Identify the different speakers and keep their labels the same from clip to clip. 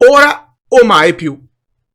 Speaker 1: ora o mai più.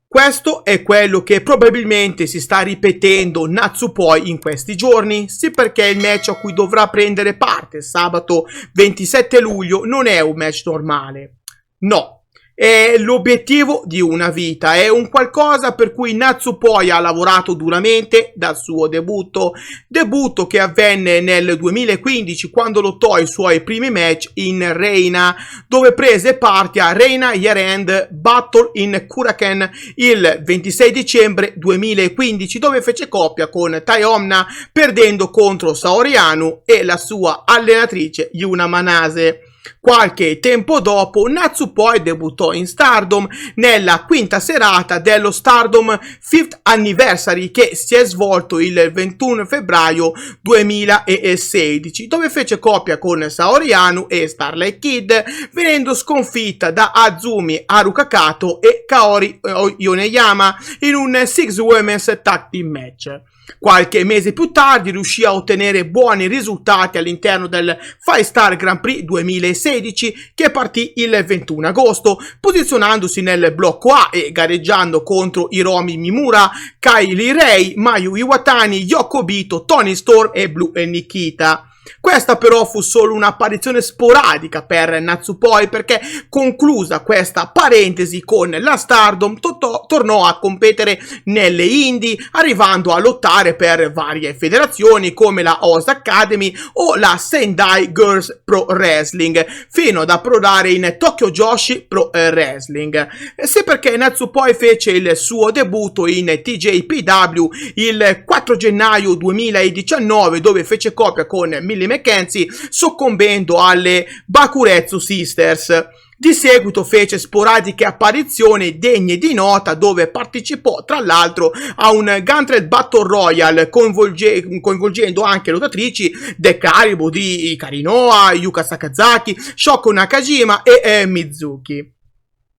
Speaker 1: Questo è quello che probabilmente si sta ripetendo Natsupoi in questi giorni, sì, perché il match a cui dovrà prendere parte sabato 27 luglio non è un match normale. No. È l'obiettivo di una vita, è un qualcosa per cui Natsupoi ha lavorato duramente dal suo debutto che avvenne nel 2015 quando lottò i suoi primi match in Reina, dove prese parte a Reina Year-End Battle in Kuraken il 26 dicembre 2015, dove fece coppia con Tai Omna, perdendo contro Saori Anou e la sua allenatrice Yuna Manase. Qualche tempo dopo Natsupoi debuttò in Stardom nella quinta serata dello Stardom 5th Anniversary che si è svolto il 21 febbraio 2016, dove fece coppia con Saori Anou e Starlight Kid, venendo sconfitta da Azumi Haruka Kato e Kaori Yoneyama in un Six Women's Tag Team match. Qualche mese più tardi riuscì a ottenere buoni risultati all'interno del 5-Star Grand Prix 2016 che partì il 21 agosto, posizionandosi nel blocco A e gareggiando contro Hiromi Mimura, Kylie Ray, Mayu Iwatani, Yoko Obito, Toni Storm e Blue Nikita. Questa però fu solo un'apparizione sporadica per Natsupoi, perché conclusa questa parentesi con la Stardom tornò a competere nelle indie, arrivando a lottare per varie federazioni come la Oz Academy o la Sendai Girls Pro Wrestling, fino ad approdare in Tokyo Joshi Pro Wrestling. Sì, perché Natsupoi fece il suo debutto in TJPW il 4 gennaio 2019, dove fece coppia con Millie McKenzie, soccombendo alle Bakuretsu Sisters. Di seguito fece sporadiche apparizioni degne di nota, dove partecipò tra l'altro a un Gauntlet Battle Royale coinvolgendo anche lottatrici del calibro di Hikari Noa, Yuka Sakazaki, Shoko Nakajima e Mizuki.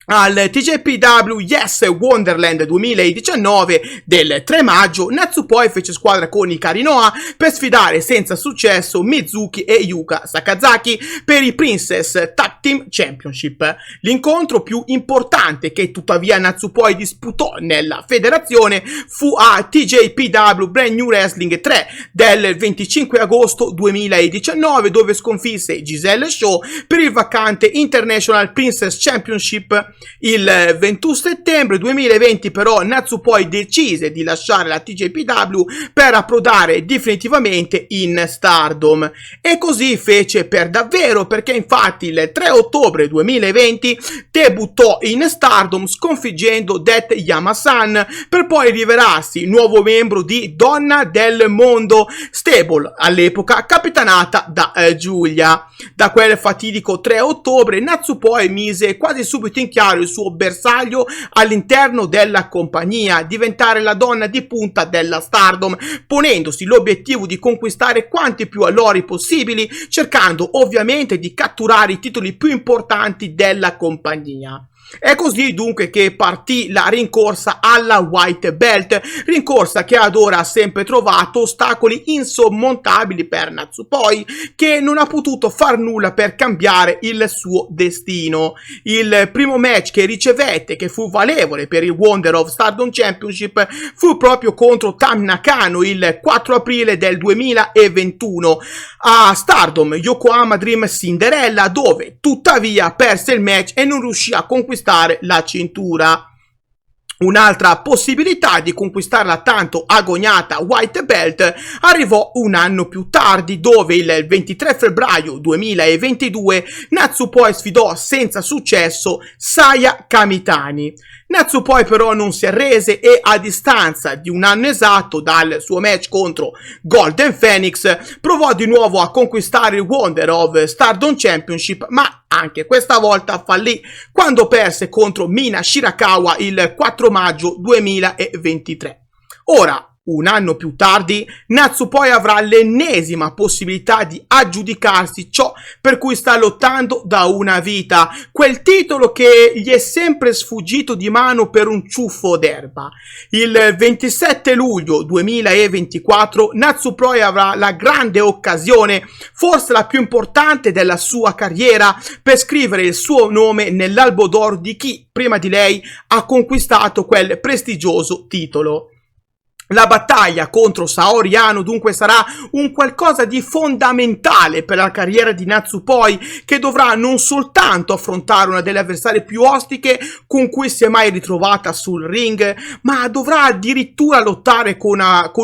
Speaker 1: Al TJPW Yes Wonderland 2019 del 3 maggio Natsupoi fece squadra con Hikari Noa per sfidare senza successo Mizuki e Yuka Sakazaki per i Princess Tag Team Championship. L'incontro più importante che tuttavia Natsupoi disputò nella federazione fu a TJPW Brand New Wrestling 3 del 25 agosto 2019, dove sconfisse Giselle Shaw per il vacante International Princess Championship. Il 21 settembre 2020 però Natsupoi decise di lasciare la TJPW per approdare definitivamente in Stardom, e così fece per davvero, perché infatti il 3 ottobre 2020 debuttò in Stardom sconfiggendo Death Yama-san, per poi rivelarsi nuovo membro di Donna del Mondo Stable, all'epoca capitanata da Giulia. Da quel fatidico 3 ottobre Natsupoi mise quasi subito in chiaro il suo bersaglio all'interno della compagnia: diventare la donna di punta della Stardom, ponendosi l'obiettivo di conquistare quanti più allori possibili, cercando ovviamente di catturare i titoli più importanti della compagnia. È così dunque che partì la rincorsa alla White Belt, rincorsa che ad ora ha sempre trovato ostacoli insormontabili per Natsupoi, che non ha potuto far nulla per cambiare il suo destino. Il primo match che ricevette, che fu valevole per il Wonder of Stardom Championship, fu proprio contro Tam Nakano il 4 aprile del 2021 a Stardom Yokohama Dream Cinderella, dove tuttavia perse il match e non riuscì a conquistare la cintura. Un'altra possibilità di conquistare la tanto agognata White Belt arrivò un anno più tardi, dove il 23 febbraio 2022 Natsupoi sfidò senza successo Saya Kamitani. Natsupoi però non si arrese e, a distanza di un anno esatto dal suo match contro Golden Phoenix, provò di nuovo a conquistare il Wonder of Stardom Championship, ma anche questa volta fallì quando perse contro Mina Shirakawa il 4 maggio 2023. Ora, Un anno più tardi, Natsupoi avrà l'ennesima possibilità di aggiudicarsi ciò per cui sta lottando da una vita, quel titolo che gli è sempre sfuggito di mano per un ciuffo d'erba. Il 27 luglio 2024 Natsupoi avrà la grande occasione, forse la più importante della sua carriera, per scrivere il suo nome nell'albo d'oro di chi, prima di lei, ha conquistato quel prestigioso titolo. La battaglia contro Saori Anou dunque sarà un qualcosa di fondamentale per la carriera di Natsupoi, che dovrà non soltanto affrontare una delle avversarie più ostiche con cui si è mai ritrovata sul ring, ma dovrà addirittura lottare con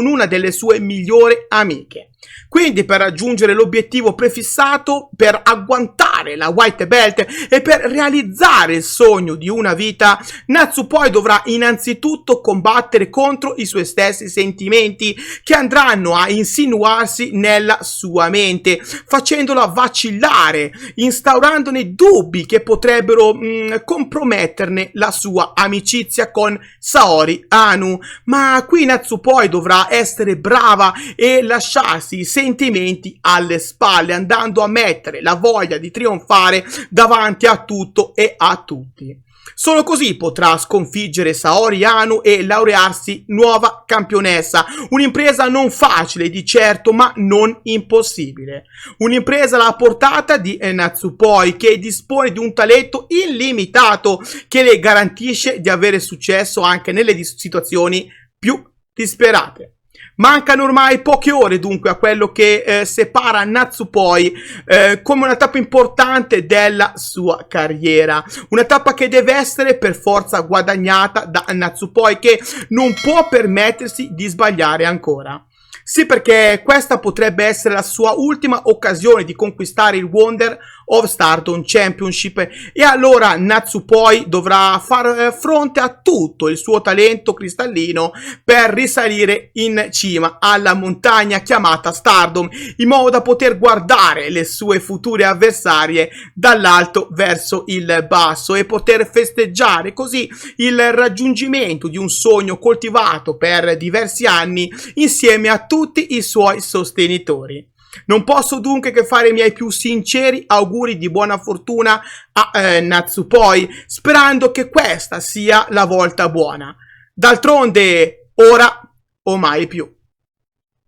Speaker 1: una delle sue migliori amiche. Quindi per raggiungere l'obiettivo prefissato, per agguantare la white belt e per realizzare il sogno di una vita, Natsupoi dovrà innanzitutto combattere contro i suoi stessi sentimenti che andranno a insinuarsi nella sua mente, facendola vacillare, instaurandone dubbi che potrebbero comprometterne la sua amicizia con Saori Anou. Ma qui Natsupoi dovrà essere brava e lasciarsi i sentimenti alle spalle, andando a mettere la voglia di trionfare davanti a tutto e a tutti. Solo così potrà sconfiggere Saori Anou e laurearsi nuova campionessa. Un'impresa non facile di certo, ma non impossibile. Un'impresa alla portata di Natsupoi, che dispone di un talento illimitato che le garantisce di avere successo anche nelle situazioni più disperate. Mancano ormai poche ore dunque a quello che separa Natsupoi come una tappa importante della sua carriera, una tappa che deve essere per forza guadagnata da Natsupoi, che non può permettersi di sbagliare ancora. Sì, perché questa potrebbe essere la sua ultima occasione di conquistare il Wonder of Stardom Championship, e allora Natsupoi dovrà far fronte a tutto il suo talento cristallino per risalire in cima alla montagna chiamata Stardom, in modo da poter guardare le sue future avversarie dall'alto verso il basso e poter festeggiare così il raggiungimento di un sogno coltivato per diversi anni insieme a tutti i suoi sostenitori. Non posso dunque che fare i miei più sinceri auguri di buona fortuna a Natsupoi, sperando che questa sia la volta buona. D'altronde, ora o mai più.